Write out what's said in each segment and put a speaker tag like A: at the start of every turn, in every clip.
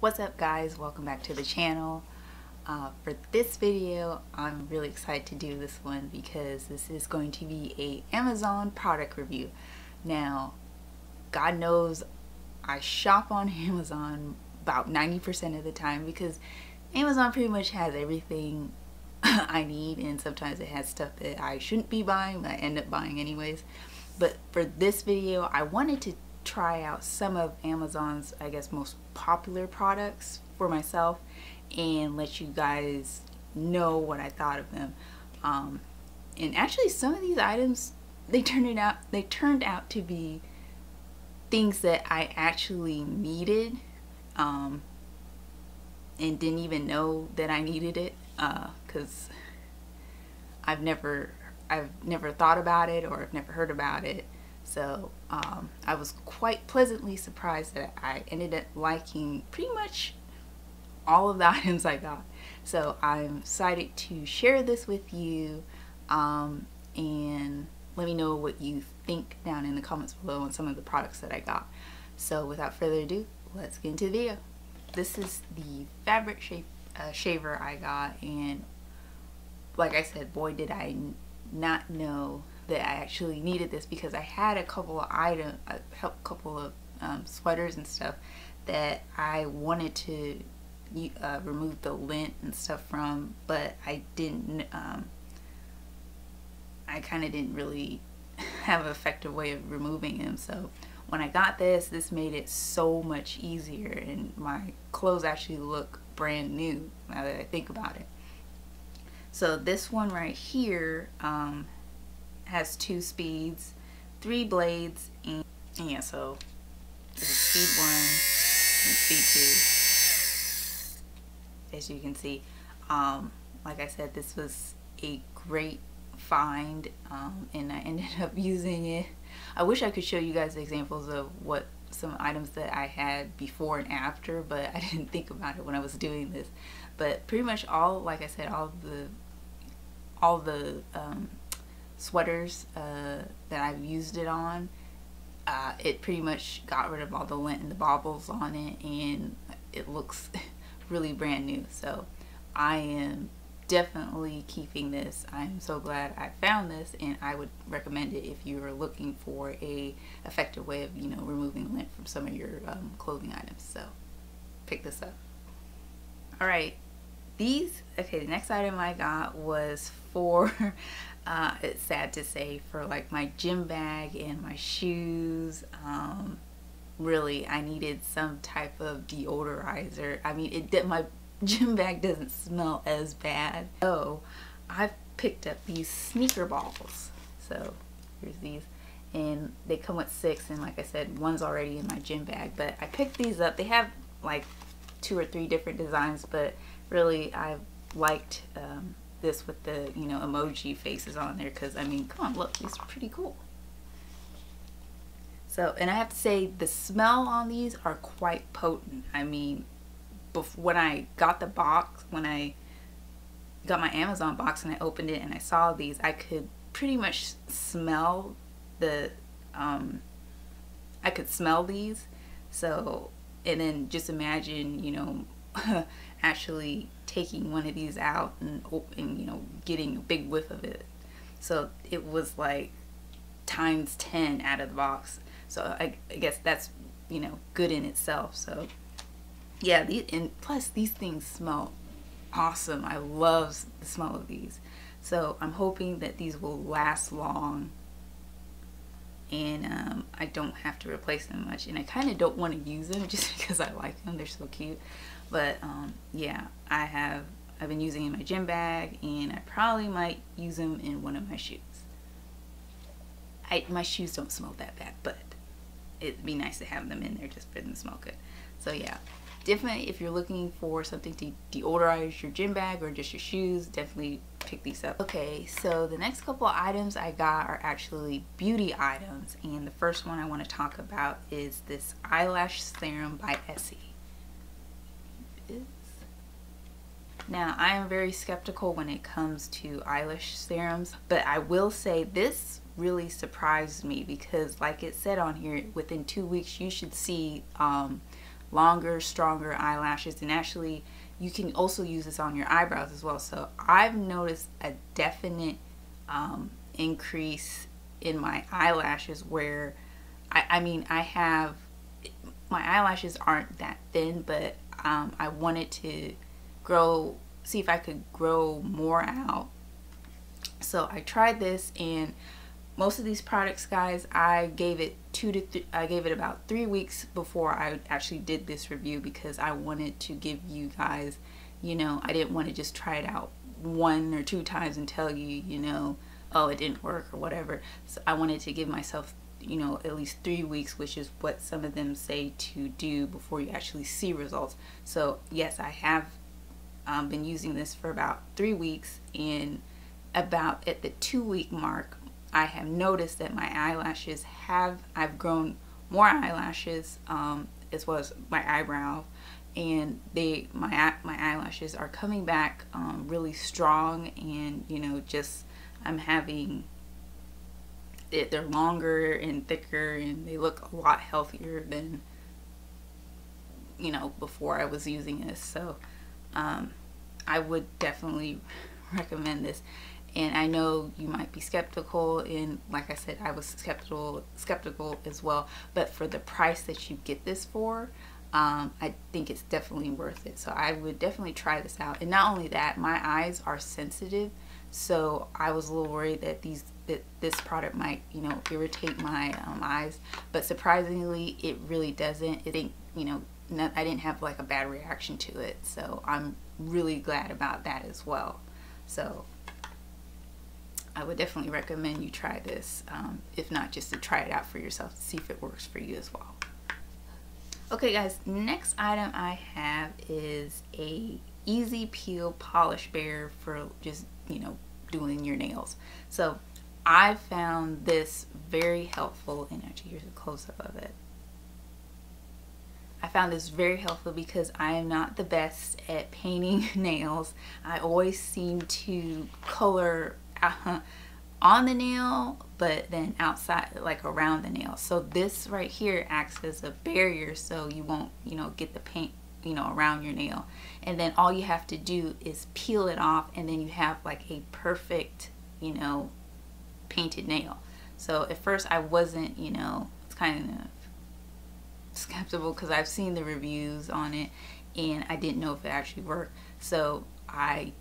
A: What's up guys, welcome back to the channel. For this video I'm really excited to do this one because this is going to be a Amazon product review. Now God knows I shop on Amazon about 90% of the time because Amazon pretty much has everything I need, and sometimes it has stuff that I shouldn't be buying but I end up buying anyways. But for this video I wanted to try out some of Amazon's, I guess, most popular products for myself and let you guys know what I thought of them. And actually some of these items, they turned out to be things that I actually needed and didn't even know that I needed it, because I've never thought about it or I've never heard about it. So I was quite pleasantly surprised that I ended up liking pretty much all of the items I got. So I'm excited to share this with you, and let me know what you think down in the comments below on some of the products that I got. So without further ado, let's get into the video. This is the fabric shaver I got, and like I said, boy did I not know that I actually needed this, because I had a couple of sweaters and stuff that I wanted to remove the lint and stuff from, but I didn't. I kind of didn't really have an effective way of removing them. So when I got this made it so much easier, and my clothes actually look brand new now that I think about it. So this one right here has 2 speeds, 3 blades, and yeah, so this is speed 1 and speed 2. As you can see, like I said, this was a great find, and I ended up using it. I wish I could show you guys examples of what some items that I had before and after, but I didn't think about it when I was doing this. But pretty much all, like I said, all the sweaters that I've used it on, it pretty much got rid of all the lint and the bobbles on it, and it looks really brand new. So I am definitely keeping this. I'm so glad I found this, and I would recommend it if you're looking for a effective way of, you know, removing lint from some of your clothing items. So pick this up. All right, the next item I got was for it's sad to say, for like my gym bag and my shoes. Really, I needed some type of deodorizer. I mean, my gym bag doesn't smell as bad. So I've picked up these sneaker balls. So here's these, and they come with 6, and like I said, one's already in my gym bag, but I picked these up. They have like 2 or 3 different designs, but really I liked this with the, you know, emoji faces on there, because I mean, come on, look, these are pretty cool. So, and I have to say, the smell on these are quite potent. I mean, when I got the box, when I got my Amazon box and I opened it and I saw these, I could pretty much smell the I could smell these. So, and then just imagine, you know, actually taking one of these out and you know, getting a big whiff of it. So it was like times 10 out of the box. So I guess that's, you know, good in itself. So yeah, and plus these things smell awesome. I love the smell of these. So I'm hoping that these will last long, and I don't have to replace them much. And I kind of don't want to use them just because I like them. They're so cute. But yeah, I've been using in my gym bag, and I probably might use them in one of my shoes. My shoes don't smell that bad, but it'd be nice to have them in there just for them to smell good. So yeah, definitely if you're looking for something to deodorize your gym bag or just your shoes, definitely pick these up. Okay, so the next couple of items I got are actually beauty items, and the first one I want to talk about is this Eyelash Theorem by Essie. Now, I am very skeptical when it comes to eyelash serums, but I will say this really surprised me, because like it said on here, within 2 weeks you should see longer, stronger eyelashes. And actually you can also use this on your eyebrows as well. So I've noticed a definite increase in my eyelashes, where I mean, I have, my eyelashes aren't that thin, but I wanted to see if I could grow more out. So I tried this, and most of these products, guys, I gave it about 3 weeks before I actually did this review, because I wanted to give you guys, you know, I didn't want to just try it out 1 or 2 times and tell you, you know, oh, it didn't work or whatever. So I wanted to give myself, you know, at least 3 weeks, which is what some of them say to do before you actually see results. So yes, I have been using this for about 3 weeks, and about at the 2-week mark, I have noticed that my eyelashes I've grown more eyelashes, as well as my eyebrow, and my eyelashes are coming back really strong, and you know, just I'm having they're longer and thicker, and they look a lot healthier than, you know, before I was using this. So I would definitely recommend this. And I know you might be skeptical, and like I said, I was skeptical as well, but for the price that you get this for, I think it's definitely worth it. So I would definitely try this out. And not only that, my eyes are sensitive, so I was a little worried that this product might, you know, irritate my eyes, but surprisingly it really doesn't. It ain't, you know, I didn't have like a bad reaction to it, so I'm really glad about that as well. So I would definitely recommend you try this, if not just to try it out for yourself, to see if it works for you as well. Okay guys, next item I have is a easy peel polish bear for just, you know, doing your nails. So I found this very helpful, and actually here's a close-up of it. I found this very helpful because I am not the best at painting nails. I always seem to color on the nail, but then outside, like around the nail. So this right here acts as a barrier, so you won't, you know, get the paint, you know, around your nail. And then all you have to do is peel it off, and then you have like a perfect, you know, painted nail. So at first I wasn't, you know, it's kind of skeptical because I've seen the reviews on it and I didn't know if it actually worked. So I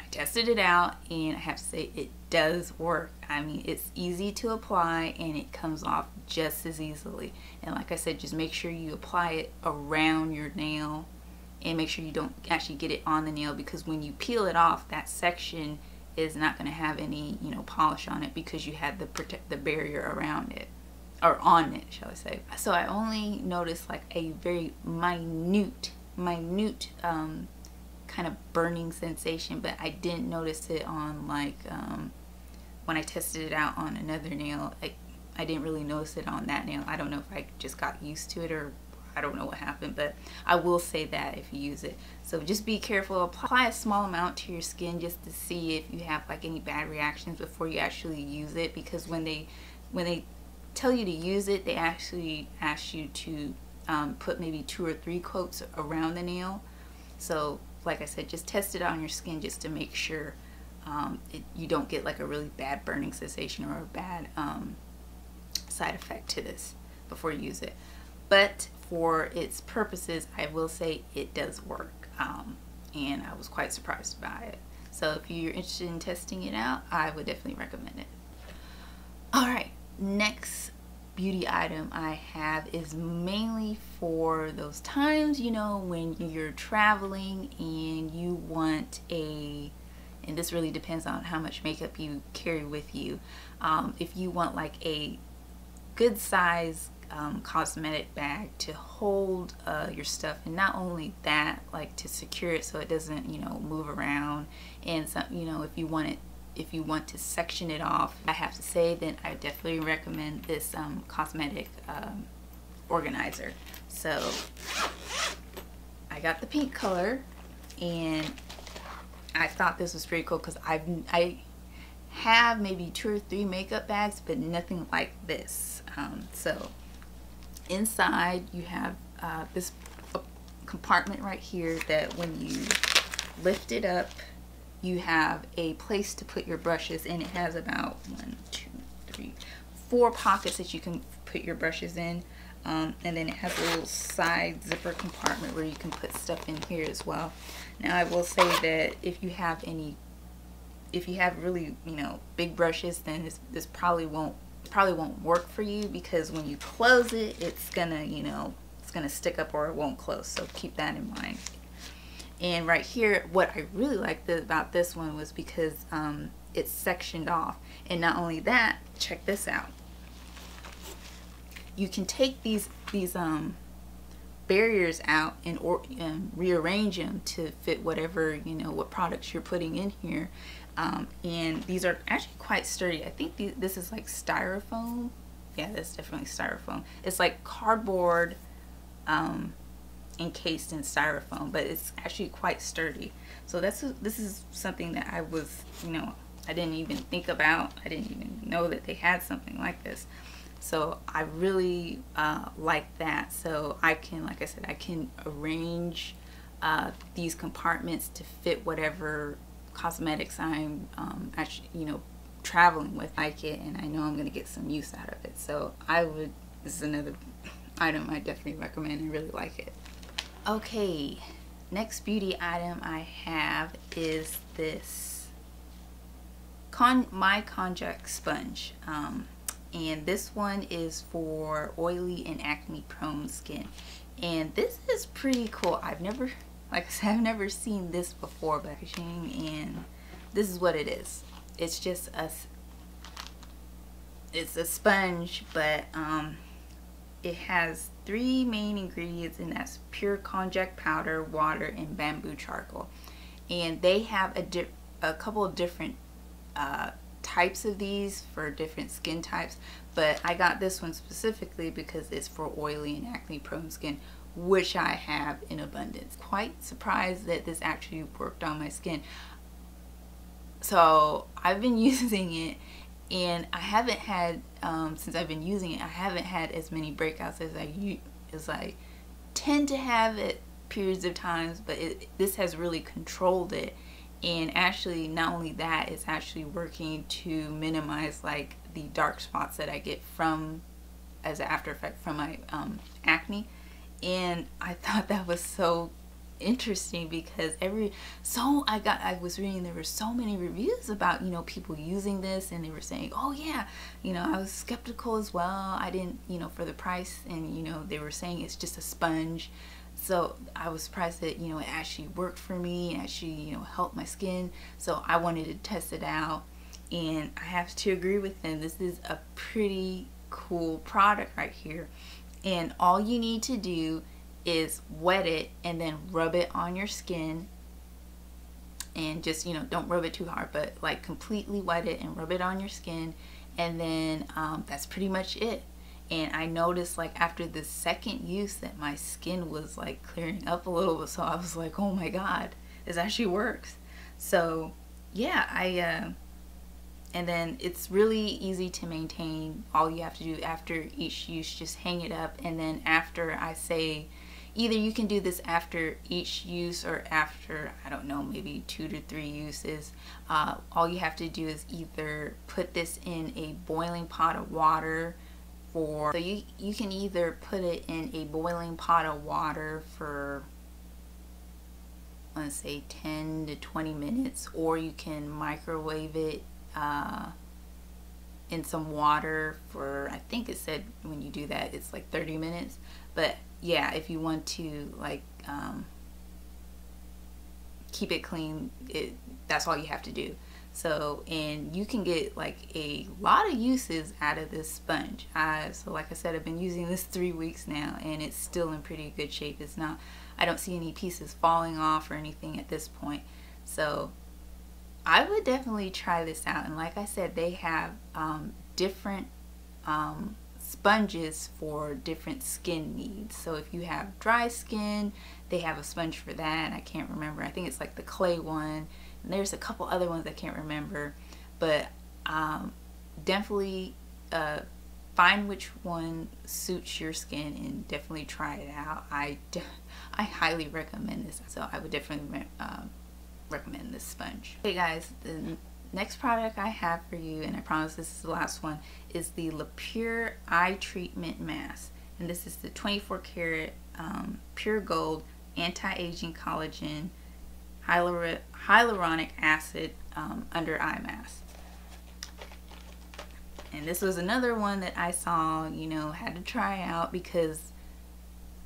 A: tested it out, and I have to say it does work. I mean, it's easy to apply and it comes off just as easily. And like I said, just make sure you apply it around your nail, and make sure you don't actually get it on the nail, because when you peel it off, that section is not going to have any, you know, polish on it, because you had the barrier around it, or on it, shall I say. So I only noticed like a very minute kind of burning sensation, but I didn't notice it on like when I tested it out on another nail. I didn't really notice it on that nail. I don't know if I just got used to it, or I don't know what happened, but I will say that if you use it. So just be careful. Apply a small amount to your skin just to see if you have like any bad reactions before you actually use it, because when they tell you to use it, they actually ask you to put maybe 2 or 3 coats around the nail. So like I said, just test it on your skin just to make sure you don't get like a really bad burning sensation or a bad side effect to this before you use it. But for its purposes, I will say it does work, and I was quite surprised by it. So if you're interested in testing it out, I would definitely recommend it. Alright, next beauty item I have is mainly for those times, you know, when you're traveling and you want and this really depends on how much makeup you carry with you, if you want like a good size cosmetic bag to hold your stuff, and not only that, like to secure it so it doesn't, you know, move around, and some, you know, if you want to section it off, I have to say that I definitely recommend this cosmetic organizer. So I got the pink color, and I thought this was pretty cool because I have maybe 2 or 3 makeup bags, but nothing like this. So inside you have this compartment right here that when you lift it up, you have a place to put your brushes, and it has about 4 pockets that you can put your brushes in. And then it has a little side zipper compartment where you can put stuff in here as well. Now I will say that if you have really, you know, big brushes, then this probably won't work for you, because when you close it, it's gonna, you know, it's gonna stick up or it won't close. So keep that in mind. And right here, what I really liked about this one was because it's sectioned off. And not only that, check this out. You can take these barriers out and rearrange them to fit whatever, you know, what products you're putting in here. And these are actually quite sturdy. I think this is like styrofoam. Yeah, that's definitely styrofoam. It's like cardboard encased in styrofoam, but it's actually quite sturdy. So this is something that I was, you know, I didn't even think about. I didn't even know that they had something like this. So I really like that. So I can, like I said, I can arrange these compartments to fit whatever cosmetics I'm actually, you know, traveling with. I like it, and I know I'm going to get some use out of it. So this is another item I definitely recommend. I really like it. Okay, next beauty item I have is this my Konjac Sponge. And this one is for oily and acne prone skin. And this is pretty cool. Like I said, I've never seen this before, but and this is what it is. It's just it's a sponge, but it has 3 main ingredients, and that's pure konjac powder, water, and bamboo charcoal. And they have a couple of different types of these for different skin types, but I got this one specifically because it's for oily and acne prone skin, which I have in abundance. Quite surprised that this actually worked on my skin. So I've been using it, and I haven't had since I've been using it, I haven't had as many breakouts as I tend to have at periods of times, but this has really controlled it. And actually, not only that, it's actually working to minimize like the dark spots that I get as an after effect from my acne. And I thought that was so interesting because I was reading, there were so many reviews about, you know, people using this, and they were saying, oh yeah, you know, I was skeptical as well. I didn't, you know, for the price, and you know, they were saying it's just a sponge. So I was surprised that, you know, it actually worked for me and actually, you know, helped my skin. So I wanted to test it out, and I have to agree with them. This is a pretty cool product right here. And all you need to do is wet it and then rub it on your skin. And just, you know, don't rub it too hard, but like completely wet it and rub it on your skin. And then that's pretty much it. And I noticed like after the second use that my skin was like clearing up a little bit. So I was like, oh my god, this actually works. So yeah, and then it's really easy to maintain. All you have to do after each use, just hang it up. And then after, I say, either you can do this after each use or after, I don't know, maybe 2 to 3 uses. All you have to do is either put this in a boiling pot of water so you can either put it in a boiling pot of water for, let's say, 10 to 20 minutes, or you can microwave it in some water for, I think it said when you do that it's like 30 minutes. But yeah, if you want to like keep it clean, that's all you have to do. So, and you can get like a lot of uses out of this sponge. So like I said, I've been using this 3 weeks now, and it's still in pretty good shape. It's not, I don't see any pieces falling off or anything at this point. So I would definitely try this out. And like I said, they have different sponges for different skin needs. So if you have dry skin, they have a sponge for that. I can't remember. I think it's like the clay one. And there's a couple other ones I can't remember. But definitely find which one suits your skin and definitely try it out. I highly recommend this, so I would definitely recommend this sponge. Okay guys, the next product I have for you, and I promise this is the last one, is the Lapeer Eye Treatment Mask. And this is the 24 karat pure gold anti-aging collagen hyaluronic acid under eye mask. And this was another one that I saw, you know, had to try out because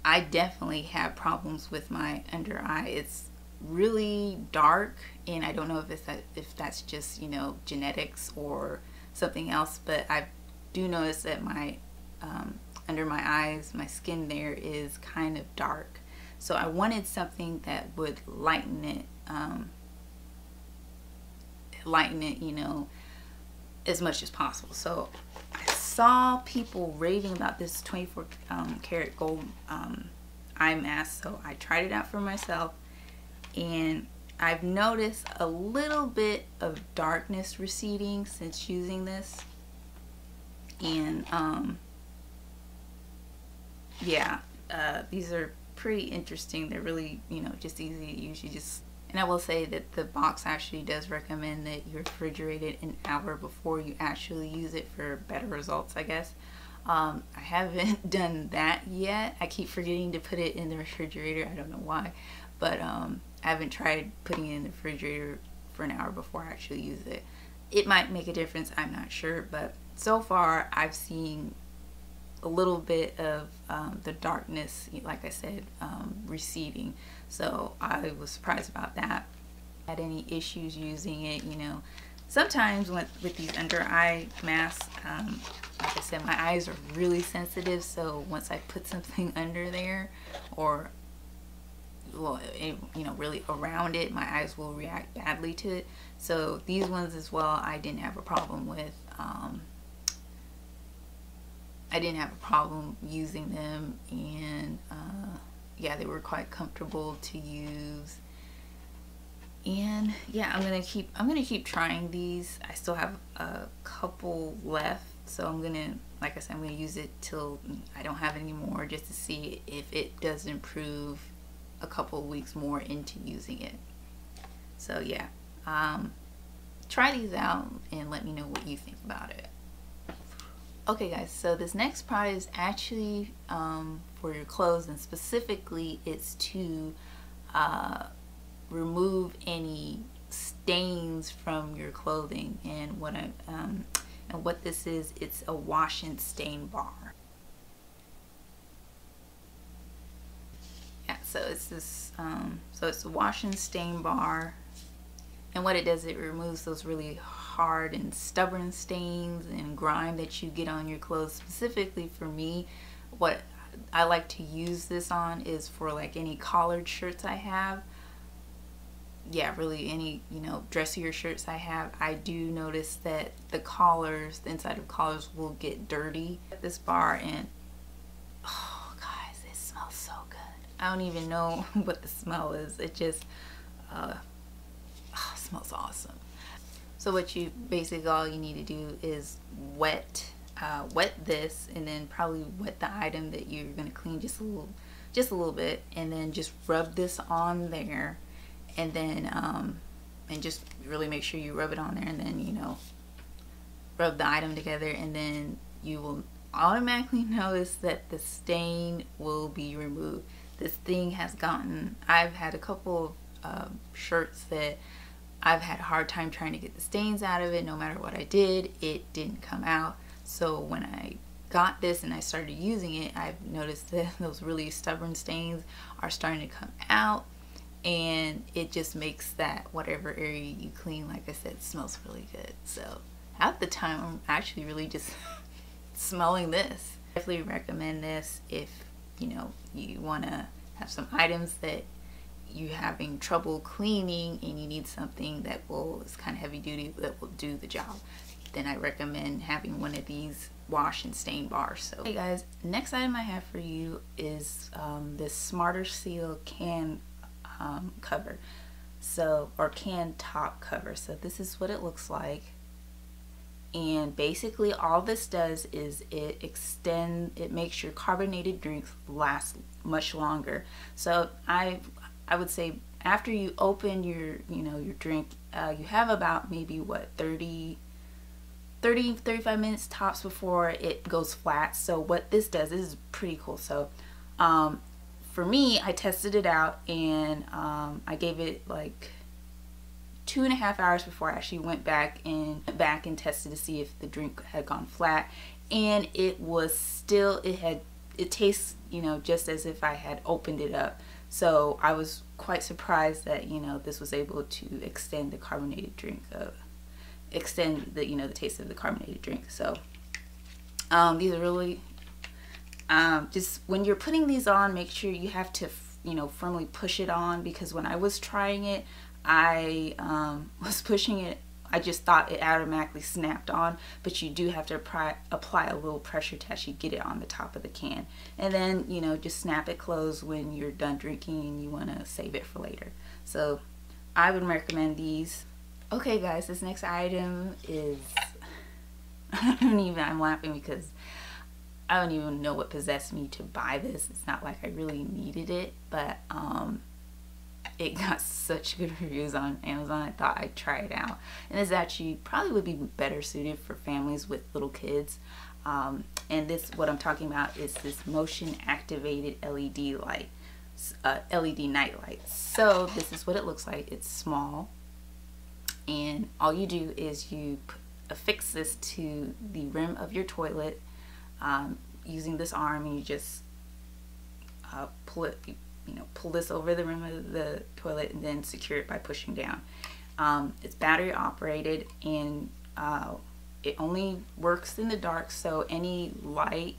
A: I definitely have problems with my under eye. It's really dark, and I don't know if that's just, you know, genetics or something else, but I do notice that my under my eyes, my skin there is kind of dark. So I wanted something that would lighten it, you know, as much as possible. So I saw people raving about this 24 karat gold eye mask, so I tried it out for myself, and I've noticed a little bit of darkness receding since using this. And yeah, these are pretty interesting. They're really, you know, just easy to use. You just, and I will say that the box actually does recommend that you refrigerate it an hour before you actually use it for better results, I guess. I haven't done that yet. I keep forgetting to put it in the refrigerator. I don't know why, but I haven't tried putting it in the refrigerator for an hour before I actually use it. It might make a difference, I'm not sure, but so far I've seen a little bit of the darkness, like I said, receding. So I was surprised about that. Had any issues using it, you know. Sometimes with these under eye masks, like I said, my eyes are really sensitive, so once I put something under there, or well, you know, really around it, my eyes will react badly to it. So these ones as well, I didn't have a problem with. I didn't have a problem using them, and yeah, they were quite comfortable to use. And yeah, I'm gonna keep trying these. I still have a couple left, so I'm gonna, like I said, I'm gonna use it till I don't have any more, just to see if it does improve a couple of weeks more into using it. So yeah, try these out and let me know what you think about it. Okay guys, so this next product is actually for your clothes, and specifically it's to remove any stains from your clothing. And what this is, it's a wash and stain bar. Yeah, so it's this so it's a wash and stain bar, and what it does, it removes those really hard and stubborn stains and grime that you get on your clothes. Specifically for me, what I like to use this on is for like any collared shirts I have. Yeah, really any, you know, dressier shirts I have. I do notice that the collars, the inside of collars, will get dirty at this bar, and oh guys, it smells so good. I don't even know what the smell is. It just smells awesome. So what you basically, all you need to do is wet this, and then probably wet the item that you're gonna clean just a little bit, and then just rub this on there, and then and just really make sure you rub it on there, and then, you know, rub the item together, and then you will automatically notice that the stain will be removed. This thing has gotten, I've had a couple of shirts that I've had a hard time trying to get the stains out of it. No matter what I did, it didn't come out. So when I got this and I started using it, I've noticed that those really stubborn stains are starting to come out, and it just makes that whatever area you clean, like I said, smells really good. So half the time I'm actually really just smelling this. Definitely recommend this if, you know, you want to have some items that you're having trouble cleaning and you need something that is kind of heavy duty, that will do the job. Then I recommend having one of these wash and stain bars. So hey guys, next item I have for you is this Smarter Seal can cover, so, or can top cover. So this is what it looks like. And basically all this does is it makes your carbonated drinks last much longer. So I would say after you open your your drink, you have about maybe what 35 minutes tops before it goes flat. So what this does, this is pretty cool. So for me, I tested it out, and I gave it like 2.5 hours before I actually went back and tested to see if the drink had gone flat, and it was still, it tastes just as if I had opened it up. So I was quite surprised that this was able to extend the carbonated drink, extend the the taste of the carbonated drink. So these are really just when you're putting these on, make sure you have to firmly push it on, because when I was trying it, I was pushing it, I just thought it automatically snapped on, but you do have to apply a little pressure to actually get it on the top of the can, and then just snap it closed when you're done drinking and you want to save it for later. So I would recommend these. Okay guys, this next item is I'm laughing because I don't even know what possessed me to buy this. It's not like I really needed it, but it got such good reviews on Amazon, I thought I'd try it out. And this actually probably would be better suited for families with little kids. And this, what I'm talking about, is this motion activated LED light, LED night light. So this is what it looks like. It's small, and all you do is you affix this to the rim of your toilet using this arm, and you just pull it, pull this over the rim of the toilet and then secure it by pushing down. It's battery operated, and it only works in the dark, so any light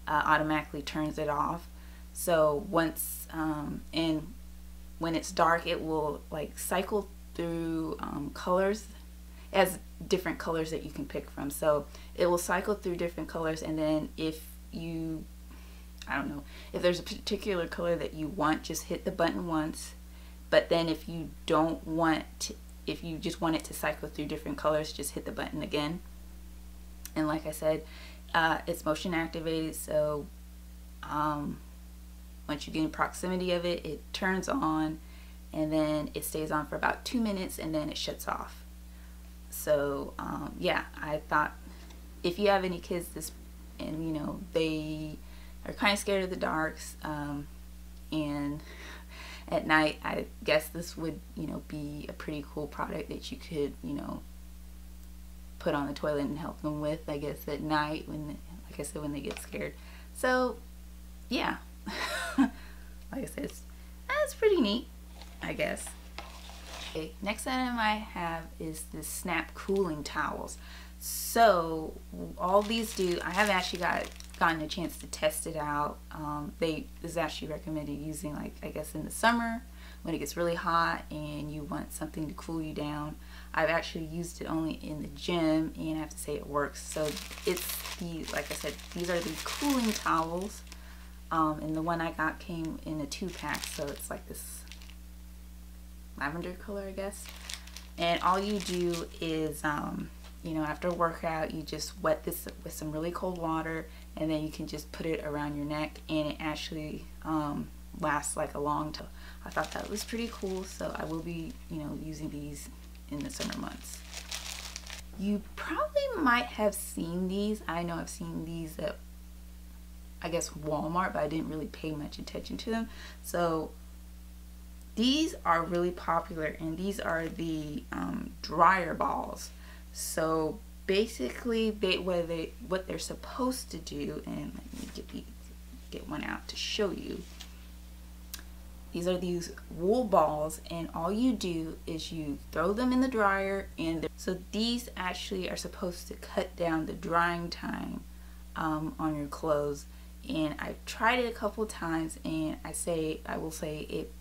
A: automatically turns it off. So once and when it's dark, it will like cycle through colors. It has different colors that you can pick from, so it will cycle through different colors, and then if you, I don't know, if there's a particular color that you want, just hit the button once. But then if you don't want to, if you just want it to cycle through different colors, just hit the button again. And like I said, it's motion activated, so once you get in proximity of it, it turns on, and then it stays on for about 2 minutes, and then it shuts off. So yeah, I thought if you have any kids and they are kind of scared of the darks, and at night, I guess this would be a pretty cool product that you could put on the toilet and help them with, I guess, at night when, like I said, when they get scared. So yeah, like I said, it's pretty neat, I guess. Okay, next item I have is the Snap cooling towels. So all these do, I haven't actually gotten a chance to test it out. This is actually recommended using, like, I guess in the summer when it gets really hot and you want something to cool you down. I've actually used it only in the gym, and I have to say it works. So it's the, like I said, these are the cooling towels, and the one I got came in a 2-pack, so it's like this lavender color, I guess. And all you do is after a workout, you just wet this with some really cold water, and then you can just put it around your neck, and it actually lasts like a long time. I thought that was pretty cool, so I will be using these in the summer months. You probably might have seen these. I know I've seen these at, I guess, Walmart, but I didn't really pay much attention to them. So these are really popular, and these are the dryer balls. So basically, what they're supposed to do, and let me get one out to show you. These are these wool balls, and all you do is you throw them in the dryer, and so these actually are supposed to cut down the drying time on your clothes. And I've tried it a couple times, and I will say it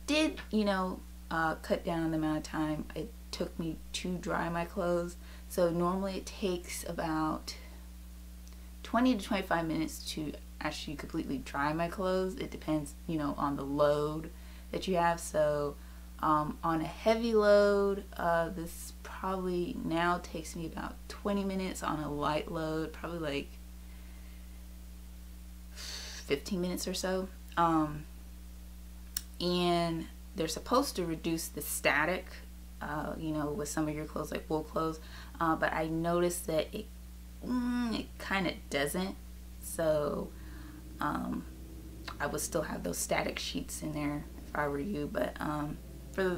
A: did cut down the amount of time it took me to dry my clothes. So normally it takes about 20 to 25 minutes to actually completely dry my clothes. It depends on the load that you have. So On a heavy load, this probably now takes me about 20 minutes. On a light load, probably like 15 minutes or so. And they're supposed to reduce the static, you know, with some of your clothes, like wool clothes, but I noticed that it kind of doesn't. So I would still have those static sheets in there if I were you, but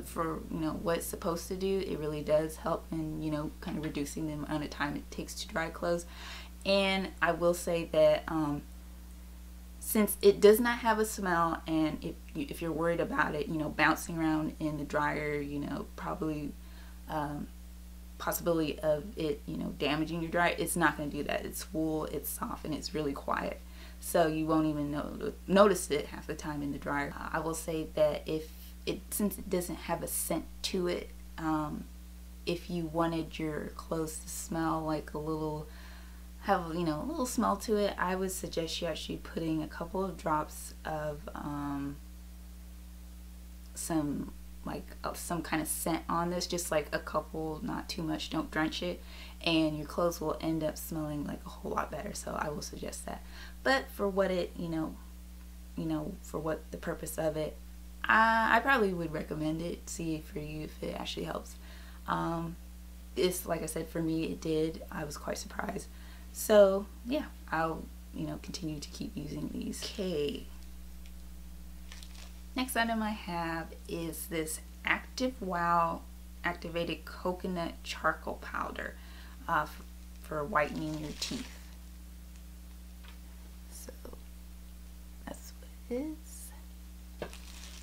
A: for you know what it's supposed to do, it really does help in, you know, kind of reducing the amount of time it takes to dry clothes. And I will say that since it does not have a smell, and if you're worried about it, you know, bouncing around in the dryer, you know, probably possibility of it, you know, damaging your dryer, it's not going to do that. It's wool, it's soft, and it's really quiet, so you won't even notice it half the time in the dryer. I will say that since it doesn't have a scent to it, if you wanted your clothes to smell like a little, have, you know, a little smell to it, I would suggest you actually putting a couple of drops of some kind of scent on this, just like a couple, not too much, don't drench it, and your clothes will end up smelling like a whole lot better. So I will suggest that. But for what it, you know, for what the purpose of it, I probably would recommend it. See for you if it actually helps. It's like I said, for me it did. I was quite surprised. So yeah, I'll, you know, continue to keep using these. Okay. Next item I have is this Active Wow Activated Coconut Charcoal Powder for whitening your teeth. So that's what it is.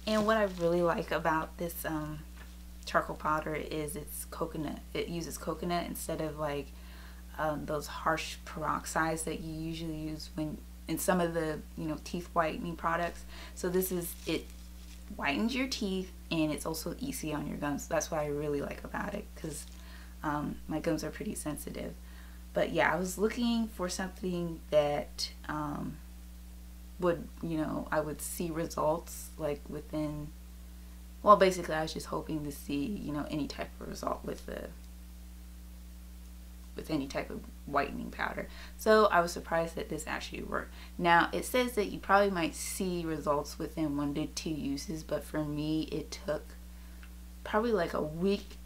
A: And what I really like about this charcoal powder is it's coconut. It uses coconut instead of like those harsh peroxides that you usually use when in some of the, you know, teeth whitening products. So this is, it whitens your teeth, and it's also easy on your gums. That's what I really like about it, because my gums are pretty sensitive. But yeah, I was looking for something that would, you know, I would see results like within, well, basically I was just hoping to see, you know, any type of result with any type of whitening powder. So I was surprised that this actually worked. Now it says that you probably might see results within 1 to 2 uses, but for me it took probably like a week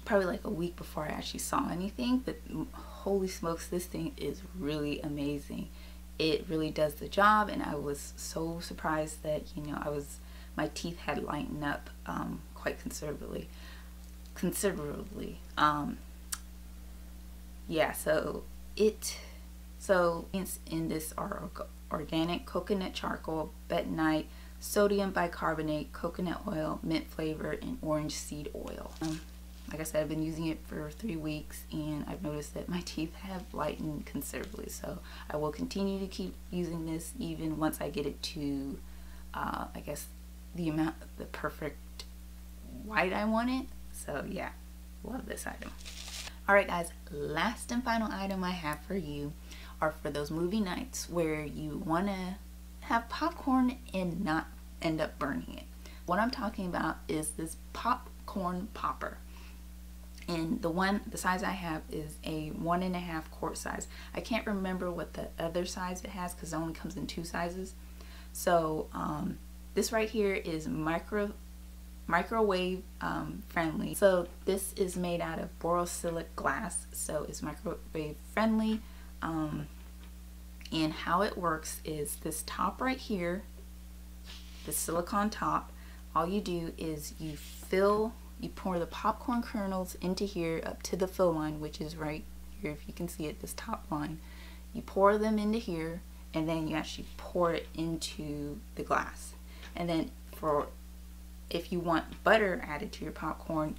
A: before I actually saw anything. But holy smokes, this thing is really amazing. It really does the job, and I was so surprised that, you know, my teeth had lightened up quite considerably. Yeah, so it's in this are organic coconut charcoal, bentonite, sodium bicarbonate, coconut oil, mint flavor, and orange seed oil. Like I said, I've been using it for 3 weeks, and I've noticed that my teeth have lightened considerably. So I will continue to keep using this even once I get it to, I guess, the perfect white I want it. So yeah, love this item. Alright guys, last and final item I have for you are for those movie nights where you want to have popcorn and not end up burning it. What I'm talking about is this popcorn popper. And the size I have is a 1.5 quart size. I can't remember what the other size it has because it only comes in 2 sizes. So this right here is microwave friendly. So this is made out of borosilicate glass, so it's microwave friendly. And how it works is this top right here, the silicone top, all you do is you pour the popcorn kernels into here up to the fill line, which is right here, if you can see it, this top line. You pour them into here, and then you actually pour it into the glass. And then if you want butter added to your popcorn,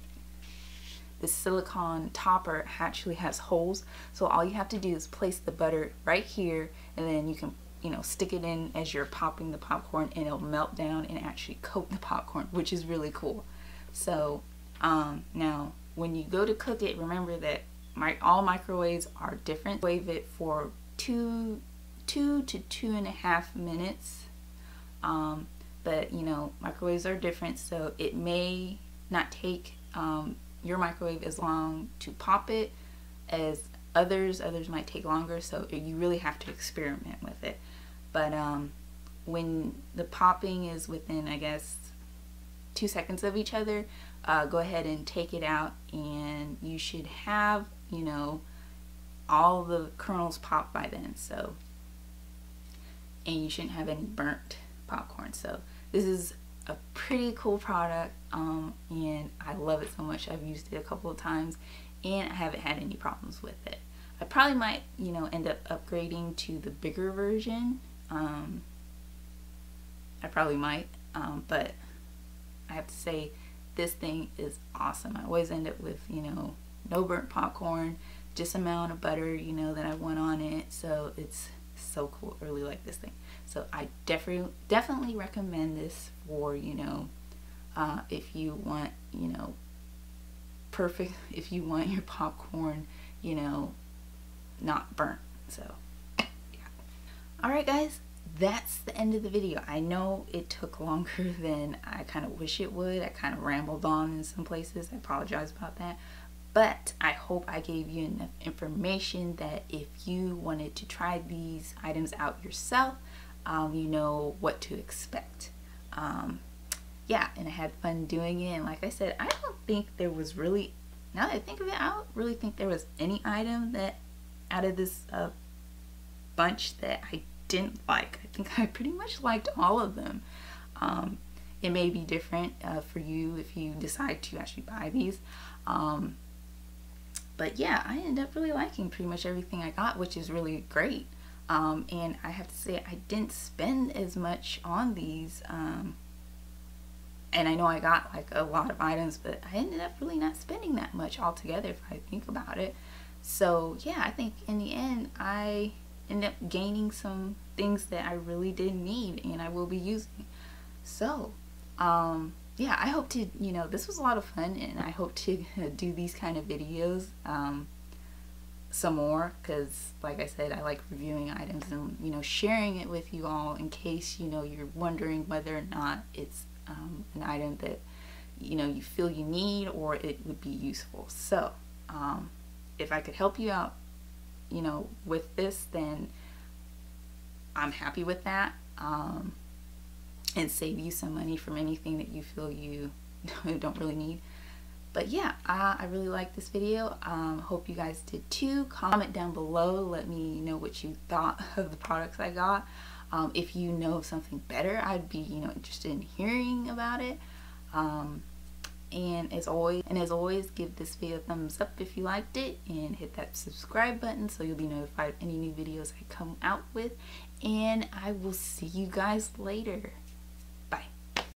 A: the silicone topper actually has holes, so all you have to do is place the butter right here, and then you can, you know, stick it in as you're popping the popcorn, and it'll melt down and actually coat the popcorn, which is really cool. So now when you go to cook it, remember that all microwaves are different. Wave it for 2 to 2.5 minutes. but you know, microwaves are different, so it may not take your microwave as long to pop it as others might take longer, so you really have to experiment with it. But when the popping is within, I guess, 2 seconds of each other, go ahead and take it out, and you should have, you know, all the kernels popped by then. So, and you shouldn't have any burnt popcorn. So this is a pretty cool product, and I love it so much. I've used it a couple of times and I haven't had any problems with it. I probably might, you know, end up upgrading to the bigger version. I probably might, but I have to say this thing is awesome. I always end up with, you know, no burnt popcorn, just amount of butter, you know, that I want on it. So it's so cool. I really like this thing. So I definitely recommend this for, you know, if you want, you know, if you want your popcorn, you know, not burnt. So yeah. Alright guys, that's the end of the video. I know it took longer than I kind of wish it would. I kind of rambled on in some places. I apologize about that. But I hope I gave you enough information that if you wanted to try these items out yourself, you know what to expect. Yeah, and I had fun doing it. And like I said, I don't think there was really, now that I think of it, I don't really think there was any item that out of this bunch that I didn't like. I think I pretty much liked all of them. It may be different for you if you decide to actually buy these. But yeah, I ended up really liking pretty much everything I got, which is really great. And I have to say, I didn't spend as much on these. And I know I got like a lot of items, but I ended up really not spending that much altogether if I think about it. So yeah, I think in the end, I ended up gaining some things that I really did need and I will be using. So, yeah, I hope to, you know, this was a lot of fun, and I hope to do these kind of videos some more, because like I said, I like reviewing items and, you know, sharing it with you all in case, you know, you're wondering whether or not it's an item that, you know, you feel you need or it would be useful. So if I could help you out, you know, with this, then I'm happy with that, and save you some money from anything that you feel you don't really need. But yeah, I really like this video. Hope you guys did too. Comment down below, let me know what you thought of the products I got. If you know something better, I'd be, you know, interested in hearing about it. And as always, give this video a thumbs up if you liked it, and hit that subscribe button so you'll be notified of any new videos I come out with. And I will see you guys later.